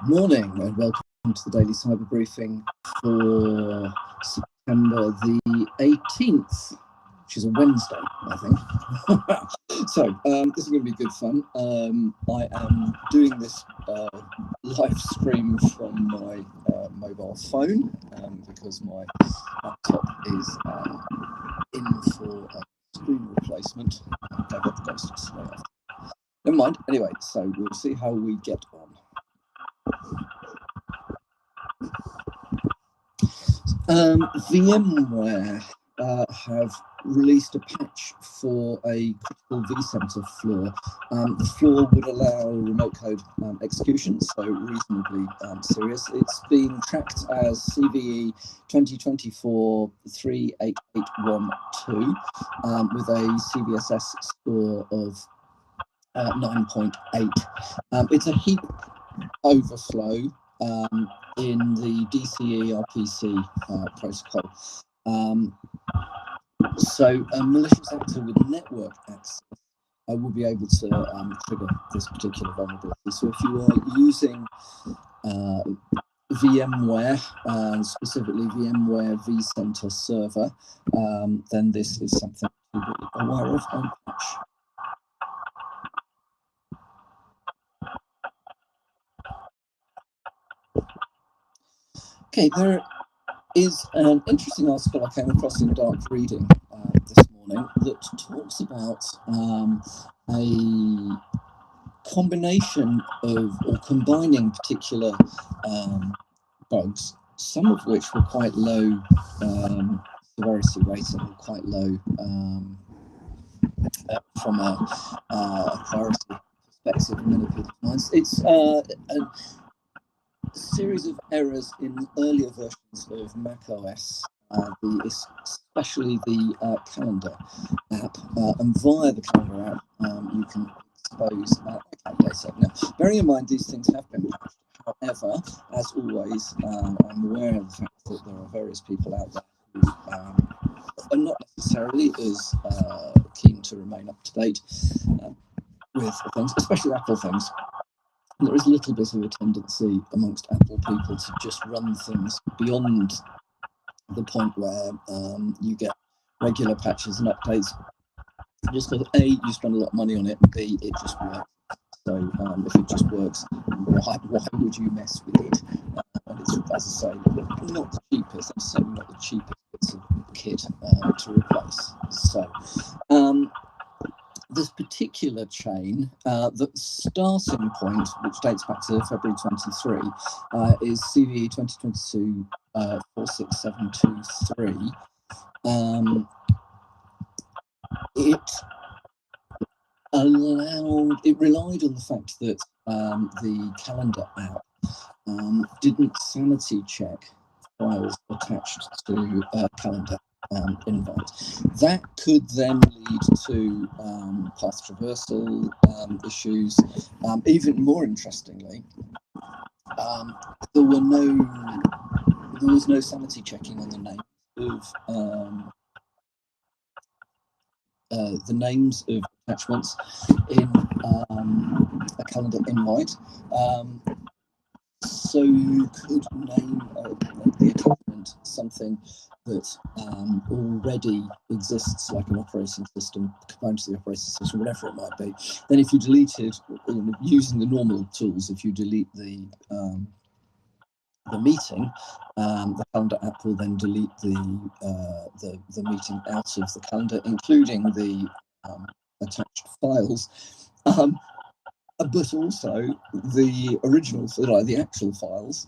Good morning and welcome to the Daily Cyber Briefing for September the 18th, which is a Wednesday, I think. So this is going to be good fun. I am doing this live stream from my mobile phone because my laptop is in for a screen replacement. I got the ghost display off. Never mind. Anyway, so we'll see how we get on. VMware have released a patch for a critical vCenter flaw. The flaw would allow remote code execution, so reasonably serious. It's being tracked as CVE 2024-38812 with a CVSS score of 9.8. It's a heap overflow in the DCE RPC protocol. So a malicious actor with network access will be able to trigger this particular vulnerability. So if you are using VMware, and specifically VMware vCenter Server, then this is something to be aware of on patch. Okay, there is an interesting article I came across in Dark Reading this morning that talks about a combination of, or combining particular bugs, some of which were quite low severity rating, quite low from a priority perspective in many people's minds. It's a series of errors in earlier versions of macOS, especially the calendar app, and via the calendar app you can expose account data. Now, bearing in mind these things have been patched, however, as always, I'm aware of the fact that there are various people out there who are not necessarily as keen to remain up to date with things, especially Apple things. There is a little bit of a tendency amongst Apple people to just run things beyond the point where you get regular patches and updates. Just because A, you spend a lot of money on it, and B, it just works. So if it just works, why would you mess with it? And it's, as I say, not the cheapest, and certainly not the cheapest bits of kit to replace. So this particular chain, the starting point, which dates back to February 23, is CVE 2022 46723. It relied on the fact that the calendar app didn't sanity check files attached to calendar invite. That could then lead to path traversal issues. Even more interestingly, there was no sanity checking on the names of attachments in a calendar invite. So you could name the attachment something that already exists, like an operating system, component of the operating system, whatever it might be. Then if you deleted, using the normal tools, if you delete the meeting, the calendar app will then delete the meeting out of the calendar, including the attached files. But also the original, like the actual files,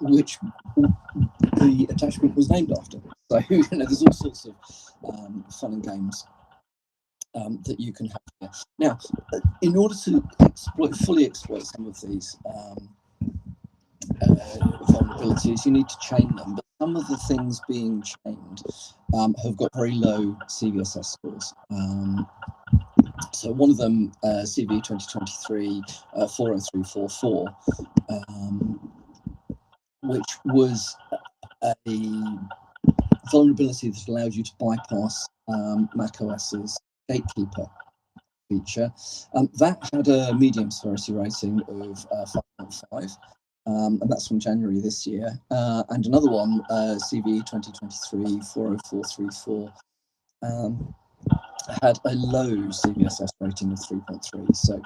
which the attachment was named after. So there's all sorts of fun and games that you can have here. Now, in order to fully exploit some of these vulnerabilities, you need to chain them. But some of the things being chained have got very low CVSS scores. So one of them, CVE 2023 40344, which was a vulnerability that allowed you to bypass macOS's gatekeeper feature. That had a medium severity rating of 5.5. And that's from January this year. And another one, CVE 2023-40434, had a low CVSS rating of 3.3. So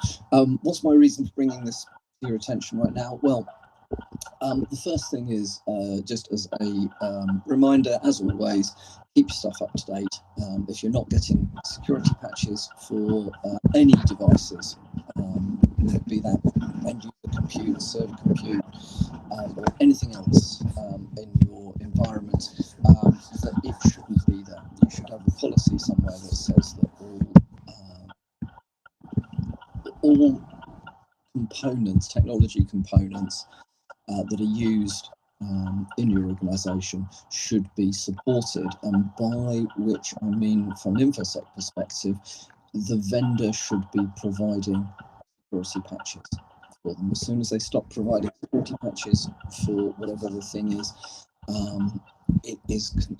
what's my reason for bringing this to your attention right now? Well, the first thing is, just as a reminder, as always, keep your stuff up to date. If you're not getting security patches for any devices, be that end user compute, server compute, or anything else in your environment, that it shouldn't be there. You should have a policy somewhere that says that all components, technology components that are used in your organization should be supported, and by which I mean, from an InfoSec perspective, the vendor should be providing security patches for them. As soon as they stop providing security patches for whatever the thing is, it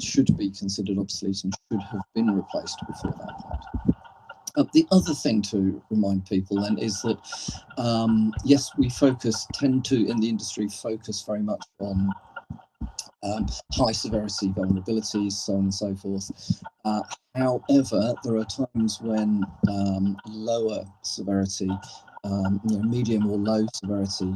should be considered obsolete and should have been replaced before that point. The other thing to remind people then is that, yes, we tend to, in the industry, focus very much on high severity vulnerabilities, so on and so forth. However, there are times when lower severity, medium or low severity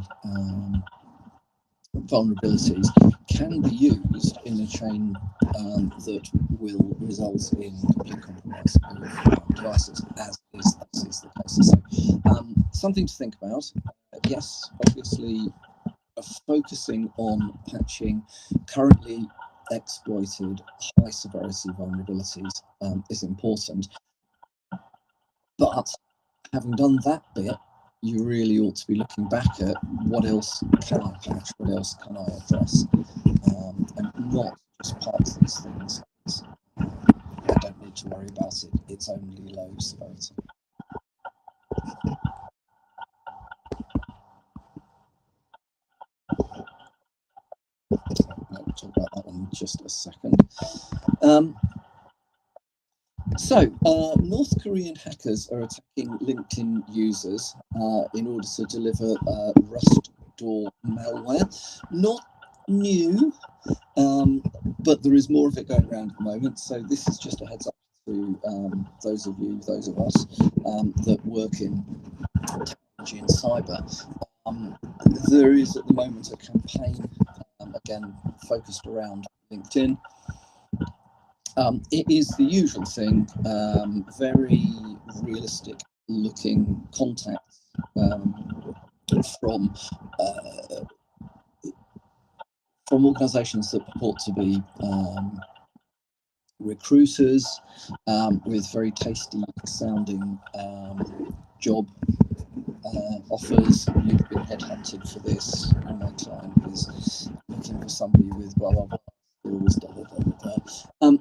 vulnerabilities can be used in a chain that will result in complete compromise of devices, as is the case. So, something to think about. Yes, obviously, focusing on patching currently exploited high severity vulnerabilities is important. But having done that bit, you really ought to be looking back at what else can I patch, what else can I address, and not just park these things as I don't need to worry about it, it's only low severity. I'll talk about that one in just a second. So, North Korean hackers are attacking LinkedIn users in order to deliver Rust door malware. Not new, but there is more of it going around at the moment. So this is just a heads up to those of us that work in technology and cyber. There is at the moment a campaign, again, focused around LinkedIn. It is the usual thing, very realistic looking contacts from organisations that purport to be recruiters with very tasty sounding job offers. You've been headhunted for this, and my client is looking for somebody with blah blah blah.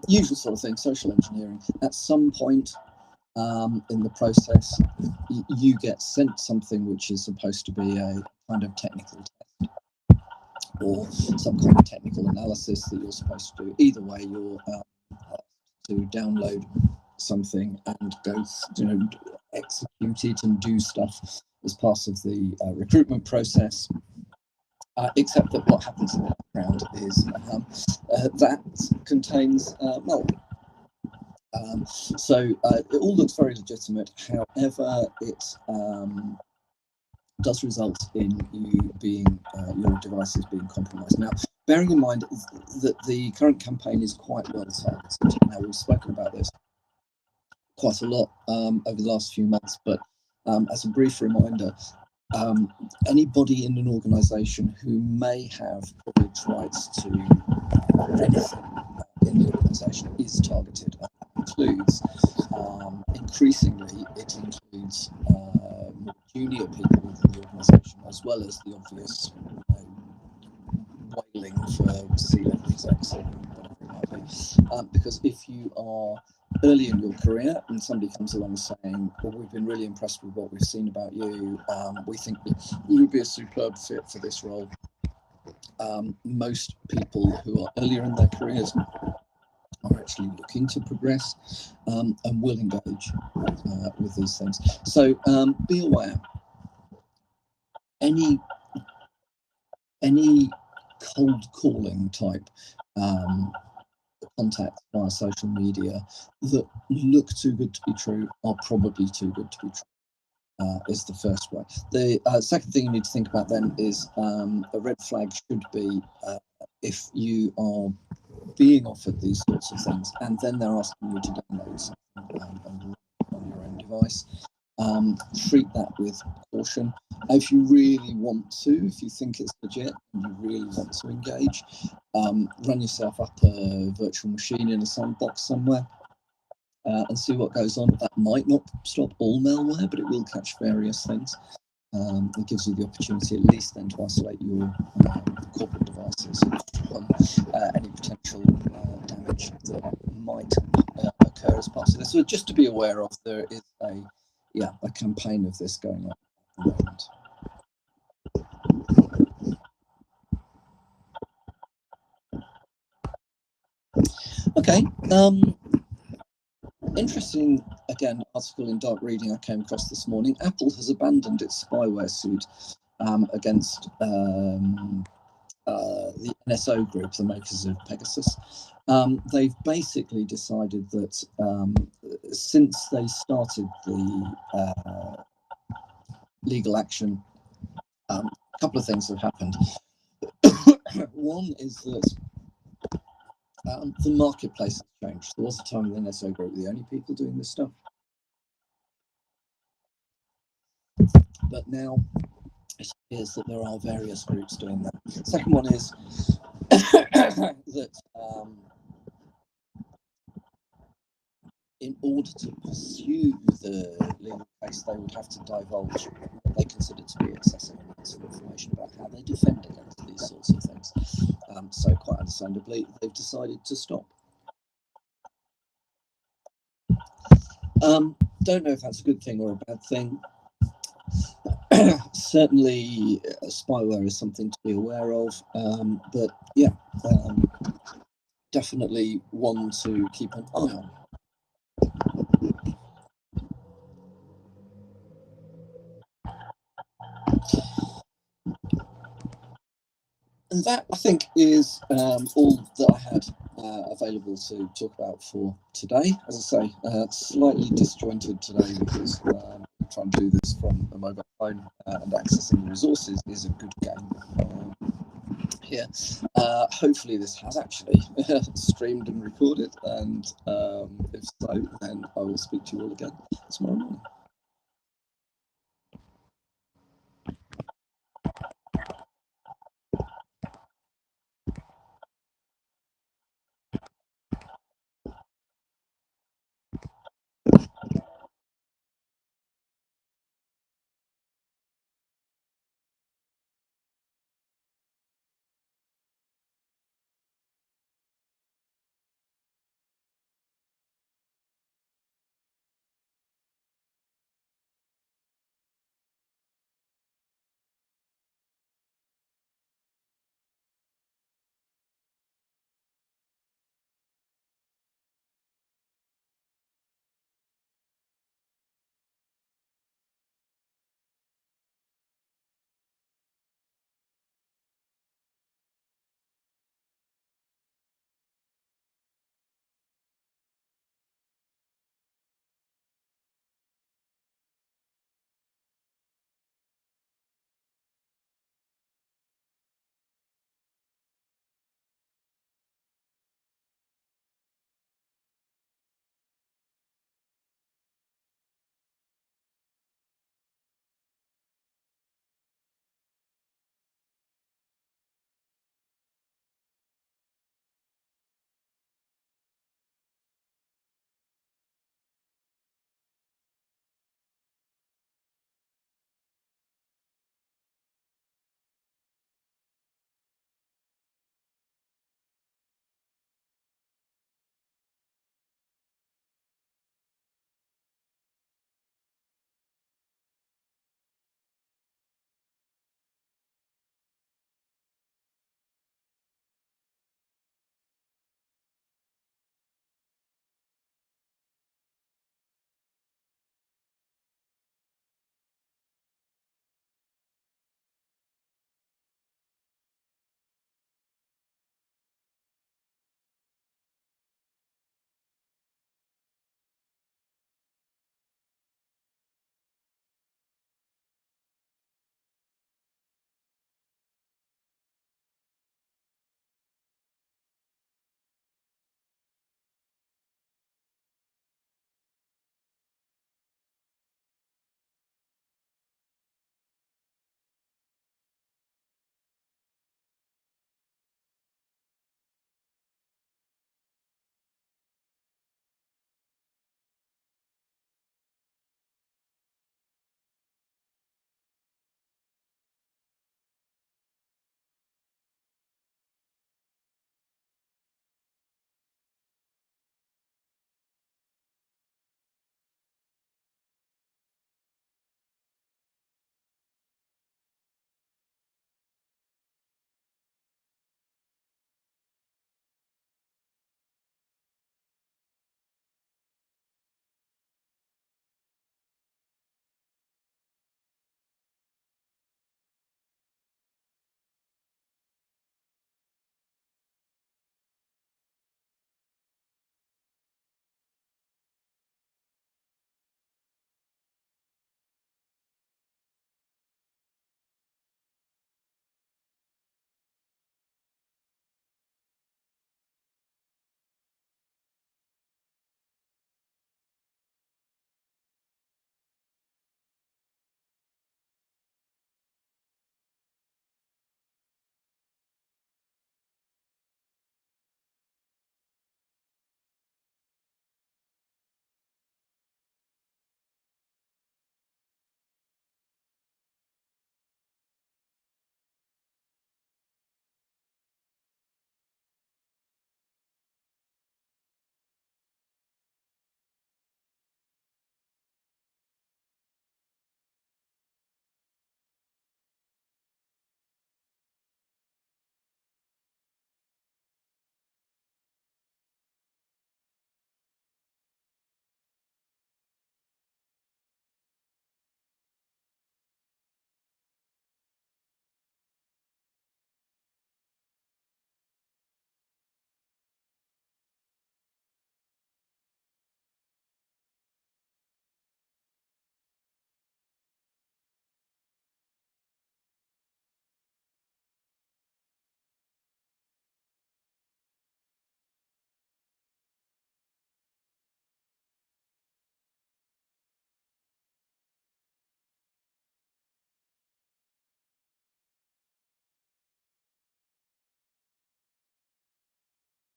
Usual sort of thing, social engineering. At some point in the process, you get sent something which is supposed to be a kind of technical test or some kind of technical analysis that you're supposed to do. Either way, you're asked to download something and go, execute it and do stuff as part of the recruitment process. Except that what happens in the background is that contains malware. So it all looks very legitimate. However, it does result in you being your devices being compromised. Now, bearing in mind that the current campaign is quite well targeted. Now, we've spoken about this quite a lot over the last few months, but as a brief reminder, anybody in an organisation who may have privileged rights to anything in the organisation is targeted. That includes, increasingly, it includes more junior people within the organisation, as well as the obvious wailing for C-level execs or whatever it might be. Because if you are early in your career and somebody comes along saying, well, we've been really impressed with what we've seen about you, we think that you would be a superb fit for this role. Most people who are earlier in their careers are actually looking to progress and will engage with these things. So be aware, any cold calling type contacts via social media that look too good to be true are probably too good to be true, is the first way. The second thing you need to think about then is a red flag should be if you are being offered these sorts of things and then they're asking you to download something on your own device. Treat that with caution. If you really want to, if you think it's legit and you really want to engage, run yourself up a virtual machine in a sandbox somewhere and see what goes on. That might not stop all malware, but it will catch various things. It gives you the opportunity at least then to isolate your corporate devices from any potential damage that might occur as part of this. So just to be aware of, there is a campaign of this going on at the moment. Okay. Interesting, again, article in Dark Reading I came across this morning. Apple has abandoned its spyware suit against the NSO Group, the makers of Pegasus. They've basically decided that since they started the legal action, a couple of things have happened. One is that the marketplace has changed. There was a time when the NSO Group were the only people doing this stuff. But now it appears that there are various groups doing that. The second one is that in order to pursue the legal case, they would have to divulge what they consider to be excessive amounts of information about how they defend against these sorts of things. So quite understandably, they've decided to stop. Don't know if that's a good thing or a bad thing. Certainly, spyware is something to be aware of, but yeah, definitely one to keep an eye on. And that, I think, is all that I had available to talk about for today. As I say, slightly disjointed today because trying to do this from a mobile phone and accessing the resources is a good game here. Hopefully this has actually streamed and recorded, and if so, then I will speak to you all again tomorrow morning.